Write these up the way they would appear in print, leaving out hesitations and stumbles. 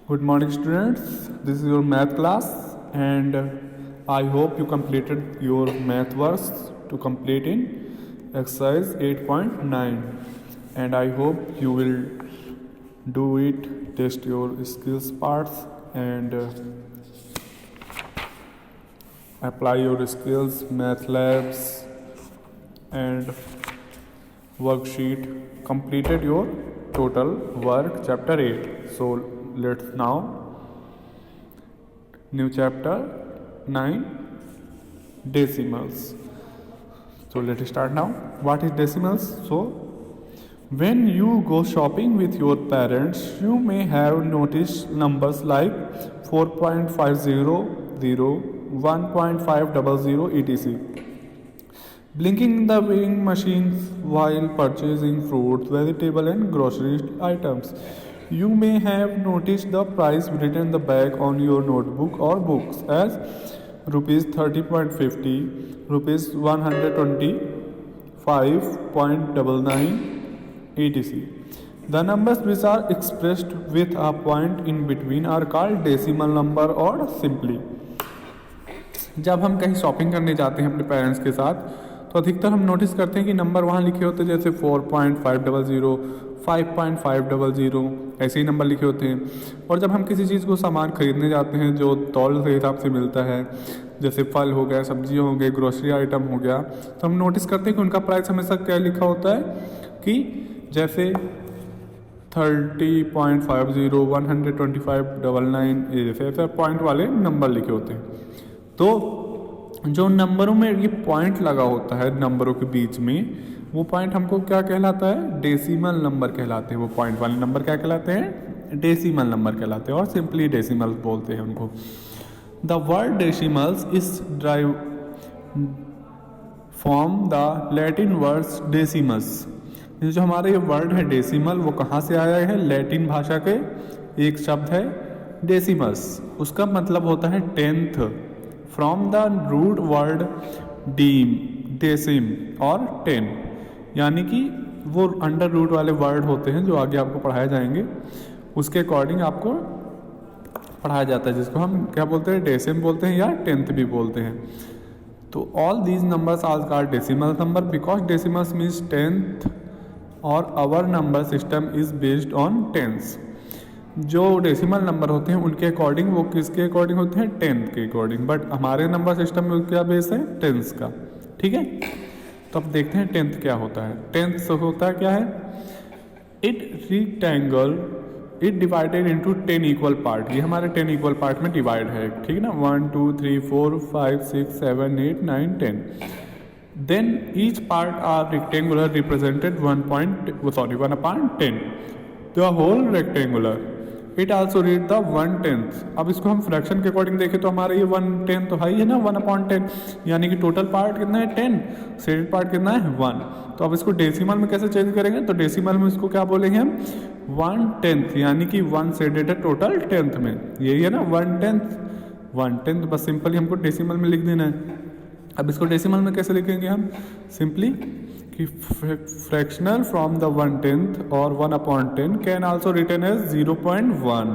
Good morning, students. This is your math class, and I hope you completed your math works to complete in exercise 8.9. And I hope you will do it, test your skills parts, and apply your skills, math labs, and worksheet. Completed your total work, chapter 8. So let's now new chapter 9, decimals. So let's start now. What is decimals? So when you go shopping with your parents, you may have noticed numbers like 4.500, 1.500, etc. Blinking in the weighing machines while purchasing fruits, vegetables, and grocery items. You may have noticed the price written in the back on your notebook or books as rupees 30.50, rupees 125.99, etc. The numbers which are expressed with a point in between are called decimal number or simply. जब हम कहीं shopping करने जाते हैं अपने parents के साथ तो अधिकतर हम नोटिस करते हैं कि नंबर वहाँ लिखे होते हैं जैसे 4.500, 5.500, ऐसे ही नंबर लिखे होते हैं। और जब हम किसी चीज़ को सामान खरीदने जाते हैं जो तौल के हिसाब से मिलता है, जैसे फल हो गया, सब्जियां हो गए, ग्रोसरी आइटम हो गया, तो हम नोटिस करते हैं कि उनका प्राइस हमेशा क्या लिखा होता है कि जैसे 30.50, 125.99, ऐसे पॉइंट वाले नंबर लिखे होते हैं। तो जो नंबरों में ये पॉइंट लगा होता है नंबरों के बीच में, वो पॉइंट हमको क्या कहलाता है? डेसिमल नंबर कहलाते हैं। वो पॉइंट वाले नंबर क्या कहलाते हैं? डेसिमल नंबर कहलाते हैं, और सिंपली डेसिमल्स बोलते हैं उनको। The word decimals is drive from the Latin words decimus. जो हमारा ये वर्ड है डेसिमल, वो कहाँ से आया है? लैटिन भाषा के एक शब्द है डेसिमस, उसका मतलब होता है tenth, from the root word deem, decem और टेन, यानी कि वो अंडर रूट वाले वर्ड होते हैं जो आगे आपको पढ़ाए जाएंगे, उसके अकॉर्डिंग आपको पढ़ाया जाता है, जिसको हम क्या बोलते हैं? डेसिम बोलते हैं या टेंथ भी बोलते हैं। तो all these numbers are called decimal number because decimals means tenth और our number system is based on tens. जो डेसिमल नंबर होते हैं उनके अकॉर्डिंग, वो किसके अकॉर्डिंग होते हैं? टेंथ के अकॉर्डिंग। बट हमारे नंबर सिस्टम में क्या बेस है? टेंस का। ठीक है, तो अब देखते हैं टेंथ क्या होता है। टेंथ होता क्या है? It rectangle, it divided into 10 equal part. ये हमारे 10 इक्वल पार्ट में डिवाइड है, ठीक है ना? 1 2 3 4 5 6 7 8 9 10। Then each part are rectangular represented 1/10, the whole rectangular. It also read the 1/10। अब इसको हम फ्रैक्शन के अकॉर्डिंग देखें तो हमारा ये 1/10 तो है ही है ना, 1/10, यानी कि टोटल पार्ट कितना है? 10, शेडेड पार्ट कितना है? 1। तो अब इसको डेसिमल में कैसे चेंज करेंगे? तो डेसिमल में इसको क्या बोलेंगे हम? 1/10, यानी कि 1 शेडेड है टोटल 10th में, यही है ना 1/10। बस सिंपली हमको डेसिमल में लिख देना है। अब इसको डेसिमल में कैसे लिखेंगे हम? सिंपली कि फ्रैक्शनल फ्रॉम द 1/10 और 1/10 can also written as 0.1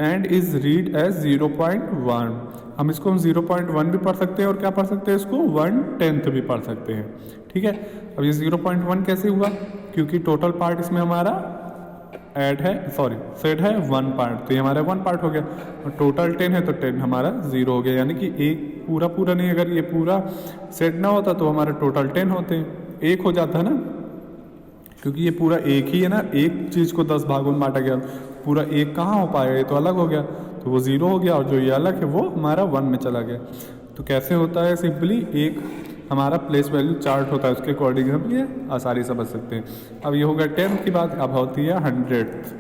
and is read as 0.1। हम इसको 0.1 भी पढ़ सकते हैं और क्या पढ़ सकते हैं? इसको 1/10 भी पढ़ सकते हैं। ठीक है, अब ये 0.1 कैसे हुआ? क्योंकि टोटल पार्ट इसमें हमारा ऐड है, सॉरी सेट है 1 पार्ट, तो ये हमारा 1 पार्ट हो गया, और टोटल 10 है तो 10 हमारा 0 हो गया, यानी कि एक पूरा नहीं, अगर ये पूरा सेट ना होता तो हमारा टोटल 10 होते हैं, एक हो जाता है ना, क्योंकि ये पूरा एक ही है ना, एक चीज़ को 10 भागों में बांटा गया, पूरा एक कहाँ हो पाएगा? ये तो अलग हो गया, तो वो 0 हो गया, और जो ये अलग है वो हमारा 1 में चला गया। तो कैसे होता है? सिंपली एक हमारा प्लेस वैल्यू चार्ट होता है, उसके अकॉर्डिंग हम ये आसानी समझ सकते हैं। अब ये हो गया 10th की बात, अब होती है 100th।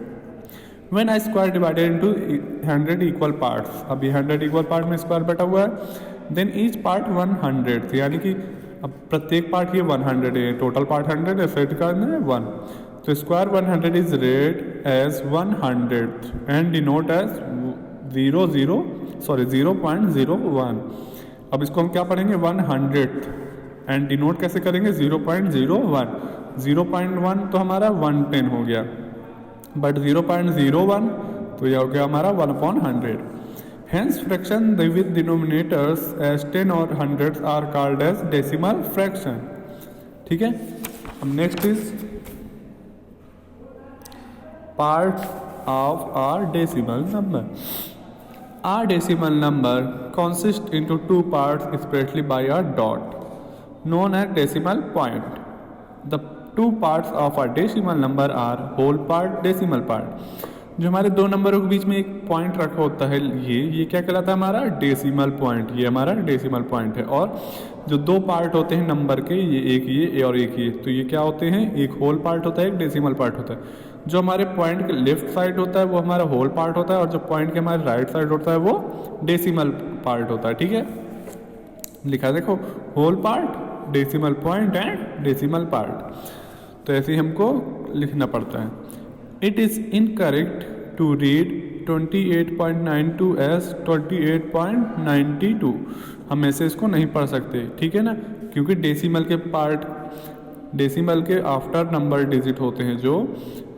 When I square divided into 100 equal parts, अब ये 100 इक्वल पार्ट में स्क्वायर बटा हुआ है, देन ईच पार्ट 100, यानी कि अब प्रत्येक पार्ट ये 100 है, टोटल पार्ट 100 है, सेट करना है 1, तो square 100 is read as 100 and denote as 0.01। अब इसको हम क्या पढ़ेंगे? 100th एंड डिनोट कैसे करेंगे? 0.01। 0.1 तो हमारा 110 हो गया, बट 0.01 तो यह हो गया हमारा 1/100। Hence fraction with denominators as 10 और hundreds are called as decimal fraction। ठीक है। अब next is parts of our decimal number। Our decimal number consists into two parts separately by a dot known as decimal point। The two parts of our decimal number are whole part, decimal part। जो हमारे दो नंबरों के बीच में एक point रखा होता है ये क्या कहलाता है हमारा डेसिमल पॉइंट। ये हमारा डेसिमल पॉइंट है। और जो दो पार्ट होते हैं नंबर के, ये और एक ये, तो ये क्या होते हैं, एक होल पार्ट होता है, एक डेसिमल पार्ट होता है। जो हमारे पॉइंट के लेफ्ट साइड होता है वो हमारा होल पार्ट होता है, और जो पॉइंट के हमारे राइट साइड होता है वो डेसिमल पार्ट होता है। ठीक है, लिखा है देखो, whole part, decimal point and decimal part. तो ऐसे ही हमको लिखना पड़ता है। It is incorrect to read 28.92 as 28.92। हम ऐसे इसको नहीं पढ़ सकते, ठीक है ना, क्योंकि डेसिमल के पार्ट, डेसिमल के आफ्टर नंबर डिजिट होते हैं जो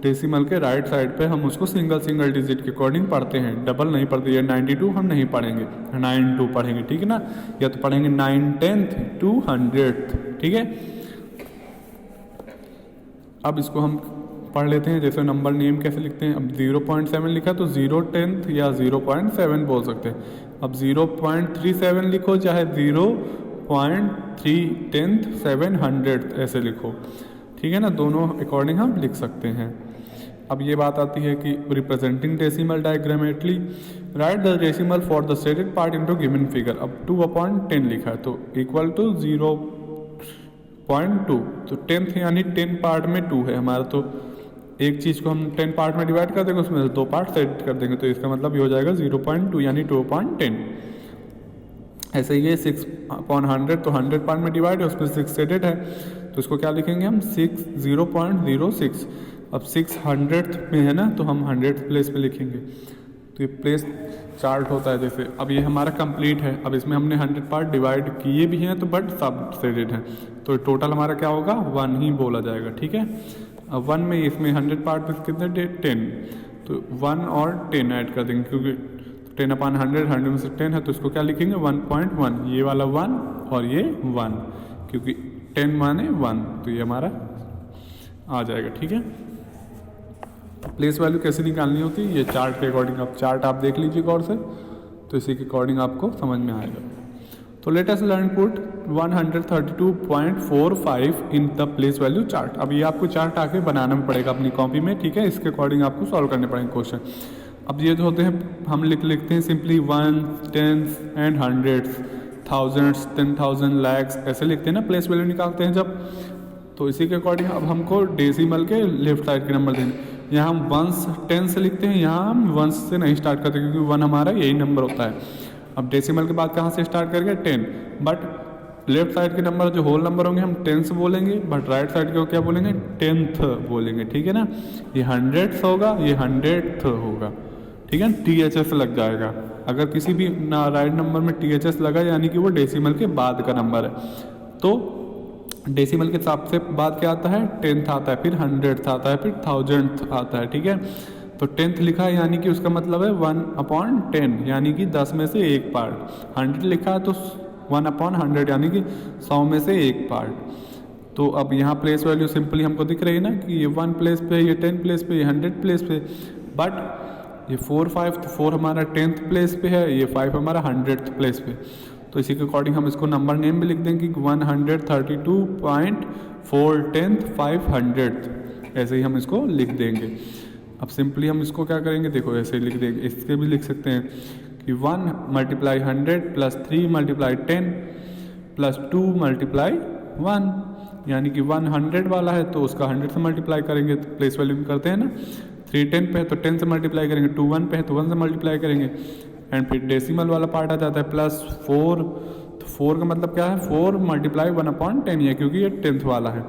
डेसिमल के राइट साइड पे, हम उसको सिंगल डिजिट के अकॉर्डिंग पढ़ते हैं, डबल नहीं पढ़ते। ये 92 हम नहीं पढ़ेंगे, 92 पढ़ेंगे, ठीक है ना, या तो पढ़ेंगे 9/10 to 100th। ठीक है, अब इसको हम पढ़ लेते हैं। जैसे नंबर नेम कैसे लिखते हैं, अब 0.7 लिखा तो 0/10 या 0.7 बोल सकते हैं। अब 0.37 लिखो चाहे 0.3/10 700 ऐसे लिखो, ठीक है ना, दोनों अकॉर्डिंग हम लिख सकते हैं। अब ये बात आती है कि representing decimal diagrammatically write the decimal for the stated part into given figure. अब 2/10 लिखा है तो इक्वल टू 0.2, तो 10th यानी 10 पार्ट में 2 है हमारा, तो एक चीज़ को हम 10 पार्ट में डिवाइड कर देंगे, उसमें से 2 पार्ट सेट कर देंगे, तो इसका मतलब ये हो जाएगा 0.2 यानी 2/10। ऐसे ही 6/100 तो 100 पार्ट में डिवाइड है, उसमें 6 सेटेड है, तो इसको क्या लिखेंगे हम 0.06। अब 600th में है ना, तो हम 100th प्लेस पे लिखेंगे, तो ये प्लेस चार्ट होता है जैसे। अब ये हमारा कंप्लीट है। अब इसमें हमने 100 पार्ट डिवाइड किए भी हैं तो बट सब सेटेड हैं, तो टोटल हमारा क्या होगा 1 ही बोला जाएगा। ठीक है, अब 1 में इसमें 100 पार्ट में कितने 10, तो 1 और 10 ऐड कर देंगे, क्योंकि 10/100 100 में से 10 है, तो इसको क्या लिखेंगे 1.1, ये वाला 1 और ये 1, क्योंकि 10 माने 1, तो ये हमारा आ जाएगा। ठीक है, प्लेस वैल्यू कैसे निकालनी होती है, ये चार्ट के अकॉर्डिंग, आप चार्ट आप देख लीजिए गौर से, तो इसी के अकॉर्डिंग आपको समझ में आएगा। तो let us learn put 132.45 in the place value chart. अब ये आपको चार्ट आके बनाना पड़ेगा अपनी कॉपी में, ठीक है, इसके अकॉर्डिंग आपको सॉल्व करने पड़ेंगे क्वेश्चन। अब ये जो होते हैं हम लिखते हैं सिंपली 1, 10 एंड 100, थाउजेंड्स, 10,000, लैक्स, ऐसे लिखते हैं ना प्लेस वैल्यू निकालते हैं जब, तो इसी के अकॉर्डिंग अब हमको डेसिमल के लेफ्ट साइड के नंबर देने। यहाँ हम 1 10 से लिखते हैं, यहाँ हम 1 से नहीं स्टार्ट करते क्योंकि 1 हमारा यही नंबर होता है। अब डेसिमल के बाद कहाँ से स्टार्ट करेंगे 10, बट लेफ्ट साइड के नंबर जो होल नंबर होंगे हम 10 बोलेंगे, बट राइट साइड के क्या बोलेंगे 10th बोलेंगे। ठीक है ना, ये 100th होगा, ये 100th होगा, ठीक है, THS लग जाएगा। अगर किसी भी राइट नंबर में THS लगा यानी कि वो डेसिमल के बाद का नंबर है। तो डेसिमल के हिसाब से बाद क्या आता है 10th आता है, फिर 100th आता है, फिर 1000th आता है। ठीक है, तो 10th लिखा है यानी कि उसका मतलब है 1/10 यानी कि 10 में से एक पार्ट। 100 लिखा है तो 1/100 यानी कि 100 में से एक पार्ट। तो अब यहाँ प्लेस वैल्यू सिंपली हमको दिख रही है ना कि ये 1 प्लेस पे, ये 10 प्लेस पे, ये 100 प्लेस पे, बट ये 4 5 तो 4 हमारा 10th प्लेस पे है, ये 5 हमारा 100th प्लेस पे। तो इसी के अकॉर्डिंग हम इसको नंबर नेम भी लिख देंगे कि 132.4 500, ऐसे ही हम इसको लिख देंगे। अब सिंपली हम इसको क्या करेंगे, देखो ऐसे लिख देंगे, इसके भी लिख सकते हैं कि 1 × 100 + 3 × 10 + 2 × 1, यानी कि 100 वाला है तो उसका 100 से मल्टीप्लाई करेंगे, तो प्लेस वैल्यू में करते हैं ना। 3 10 पे है तो 10 से मल्टीप्लाई करेंगे, 2 1 पे है तो 1 से मल्टीप्लाई करेंगे, एंड फिर डेसिमल वाला पार्ट आ जाता है +4। तो 4 का मतलब क्या है 4 × 1/10 ही है क्योंकि ये 10th वाला है,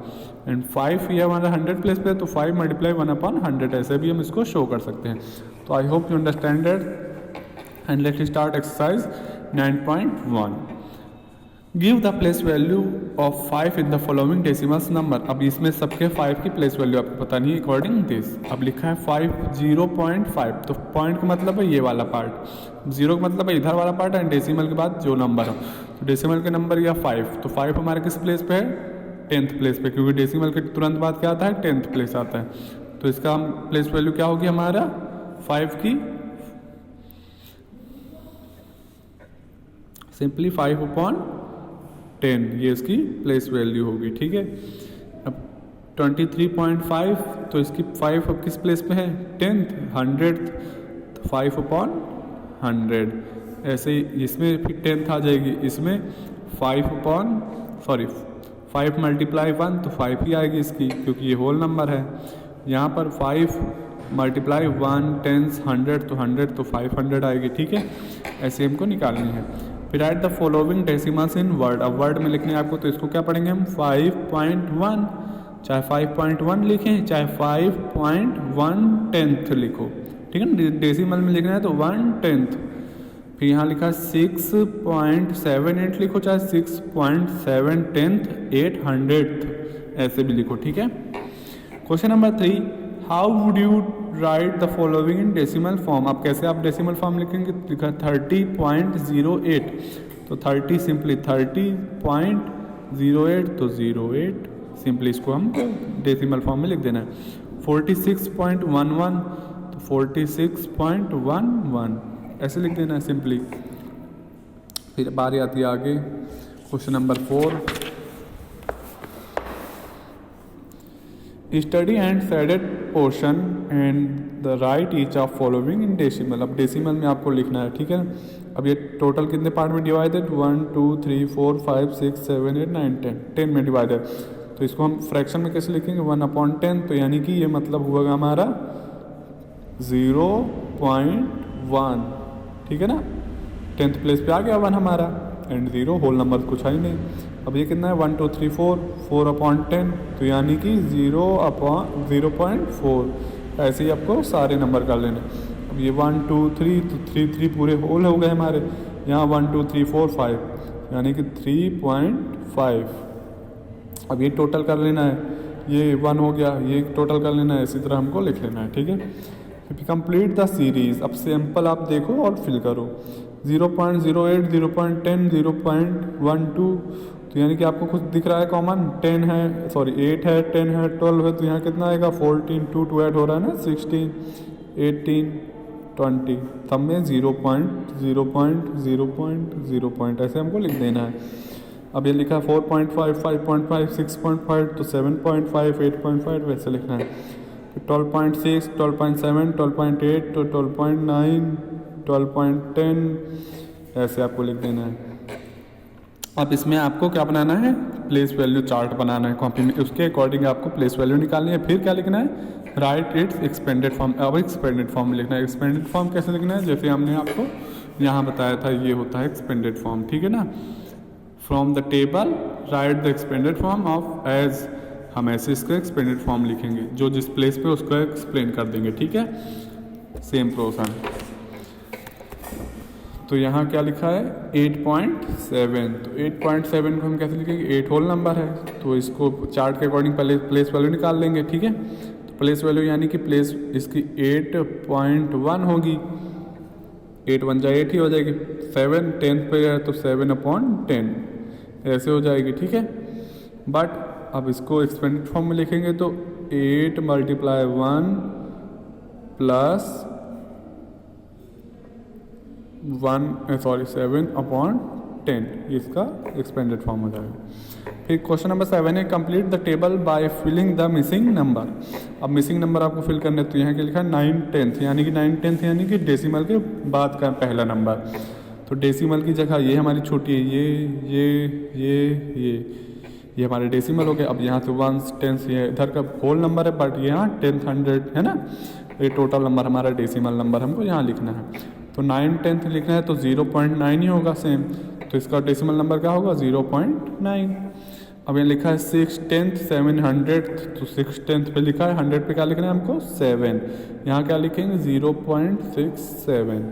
एंड 5 ये हमारा 100 प्लेस पे है तो 5 × 1/100, ऐसे भी हम इसको शो कर सकते हैं। तो I hope you understand that, and let's start exercise 9.1। Give the place value of 5 in the following decimals number. अब इसमें सबके 5 की प्लेस वैल्यू आपको पता नहीं है अकॉर्डिंग दिस। अब लिखा है 5 0.5, तो पॉइंट का मतलब है ये वाला पार्ट, जीरो का मतलब है इधर वाला पार्ट, एंड डेसिमल के बाद जो नंबर हो, तो डेसिमल के नंबर या 5, तो 5 हमारे किस प्लेस पे है, 10th प्लेस पे, क्योंकि डेसिमल के तुरंत बाद क्या आता है, 10th प्लेस आता है। तो इसका प्लेस वैल्यू क्या होगी हमारा 5 की, सिंपली 5/10, ये इसकी प्लेस वैल्यू होगी। ठीक है, अब 23.5, तो इसकी 5 अब किस प्लेस पे है, 10th, 100th, तो 5/100। ऐसे ही इसमें फिर 10th आ जाएगी, इसमें 5 मल्टीप्लाई 1, तो 5 ही आएगी इसकी, क्योंकि ये होल नंबर है। यहाँ पर 5 मल्टीप्लाई 1 10 100, तो 100, तो 500 आएगी। ठीक है, ऐसे हमको निकालनी है। फिर right the following decimals in word. अब वर्ड में लिखने आपको, तो इसको क्या पढ़ेंगे हम 5.1, चाहे 5.1 लिखें, चाहे 5.1/10 लिखो। ठीक है ना, डेसिमल में लिखना है तो 1/10। फिर यहाँ लिखा 6.78 लिखो, चाहे 6.7/10 800, ऐसे भी लिखो। ठीक है, question number 3, how would you right the following in decimal form. आप कैसे आप डेसिमल फॉर्म लिखेंगे, लिखा 30.08, तो 30 सिंपली 30.08, तो 08 सिंपली इसको हम डेसिमल फॉर्म में लिख देना है। 46.11, तो 46.11 ऐसे लिख देना है सिंपली। फिर बारी आती है आगे, question number 4, study and shaded portion and the right each of following in decimal. अब डेसिमल में आपको लिखना है। ठीक है, अब ये टोटल कितने पार्ट में डिवाइडेड, 1 2 3 4 5 6 7 8 9 10, 10 में डिवाइडेड। तो इसको हम फ्रैक्शन में कैसे लिखेंगे, 1/10, तो यानी कि ये मतलब हुआ हमारा 0.1। ठीक है ना, 10th प्लेस पे आ गया 1 हमारा, एंड 0 होल नंबर कुछ है ही नहीं। अब ये कितना है 1 2 3 4, 4/10, तो यानी कि 0/0.4। ऐसे ही आपको सारे नंबर कर लेने। अब ये 1 2 3, तो 3 पूरे होल हो गए हमारे। यहाँ 1 2 3 4 5, यानी कि 3.5। अब ये टोटल कर लेना है, ये 1 हो गया, ये टोटल कर लेना है, इसी तरह हमको लिख लेना है। ठीक है, कंप्लीट द सीरीज। अब सैंपल आप देखो और फिल करो। 0.08 0.10 0.12, तो यानी कि आपको कुछ दिख रहा है कॉमन, 10 है, सॉरी 8 है, 10 है, 12 है, तो यहाँ कितना आएगा 14, 2 2 ऐड हो रहा है ना, 16 18 20, तब में 0.0.0.0 ऐसे हमको लिख देना है। अब ये लिखा 4.5 5.5 6.5, तो 7.5 8.5 वैसे लिखना है। 12.6 12.7 12.8 तो 12.9 12.10 ऐसे आपको लिख देना है। अब इसमें आपको क्या बनाना है, प्लेस वैल्यू चार्ट बनाना है कॉपी में, उसके अकॉर्डिंग आपको प्लेस वैल्यू निकालनी है। फिर क्या लिखना है, राइट इट्स एक्सपेंडेड फॉर्म। अब एक्सपेंडेड फॉर्म में लिखना है। एक्सपेंडेड फॉर्म कैसे लिखना है, जैसे हमने आपको यहाँ बताया था, ये होता है एक्सपेंडेड फॉर्म। ठीक है ना, from the table write the expanded form of as, हम ऐसे इसका एक्सपेंडेड फॉर्म लिखेंगे, जो जिस प्लेस पे उसको एक्सप्लेन कर देंगे। ठीक है, सेम प्रोसेस। तो यहाँ क्या लिखा है 8.7, तो 8.7 को हम कैसे लिखेंगे, 8 होल नंबर है, तो इसको चार्ट के अकॉर्डिंग पहले प्लेस वैल्यू निकाल लेंगे। ठीक है, तो प्लेस वैल्यू यानी कि प्लेस इसकी 8.1 होगी, 8 1 जा 8 ही हो जाएगी। 7 10th पे है तो 7/10 ऐसे हो जाएगी। ठीक है, बट अब इसको एक्सपेंडेड फॉर्म में लिखेंगे तो 8 मल्टीप्लाई 1 प्लस 7/10 इसका एक्सपेंडेड फॉर्म हो जाएगा। फिर क्वेश्चन नंबर 7 है, complete the table by filling the missing number. अब मिसिंग नंबर आपको फिल करने, तो यहाँ क्या लिखा है 9/10, यानी कि 9/10 यानी कि डेसिमल के बाद का पहला नंबर। तो डेसिमल की जगह ये हमारी छोटी है, ये हमारे डेसिमल हो गए। अब यहाँ से 1s 10s ये इधर का होल नंबर है, बट यहाँ 10th 100 है ना, ये टोटल नंबर हमारा डेसिमल नंबर हमको यहाँ लिखना है। तो 9/10 लिखना है तो 0.9 ही होगा सेम, तो इसका डेसिमल नंबर क्या होगा 0.9। अब यहाँ लिखा है 6/10 700, तो 6/10 पे लिखा है, 100 पे क्या लिखना है हमको 7, यहाँ क्या लिखेंगे 0.67।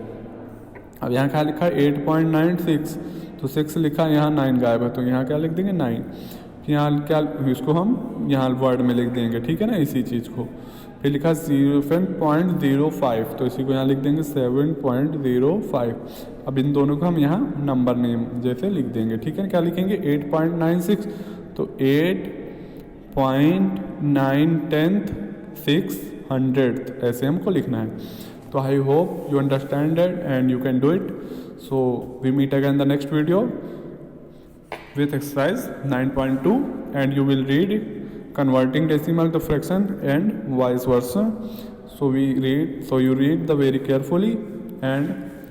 अब यहाँ क्या लिखा है 8.96, तो तो 6 लिखा, यहाँ 9 गायब है, तो यहाँ क्या लिख देंगे 9। यहाँ क्या, इसको हम यहाँ वर्ड में लिख देंगे, ठीक है ना, इसी चीज़ को। फिर लिखा 7.05, तो इसी को यहाँ लिख देंगे 7.05। अब इन दोनों को हम यहाँ नंबर नेम जैसे लिख देंगे, ठीक है। क्या लिखेंगे 8.96, तो 8.9/10 ऐसे हमको लिखना है। तो I hope you understand that and you can do it. So we meet again the next video with exercise 9.2 and you will read converting decimal to fraction and vice versa. So you read the very carefully and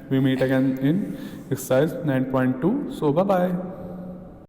we meet again in exercise 9.2. So bye bye.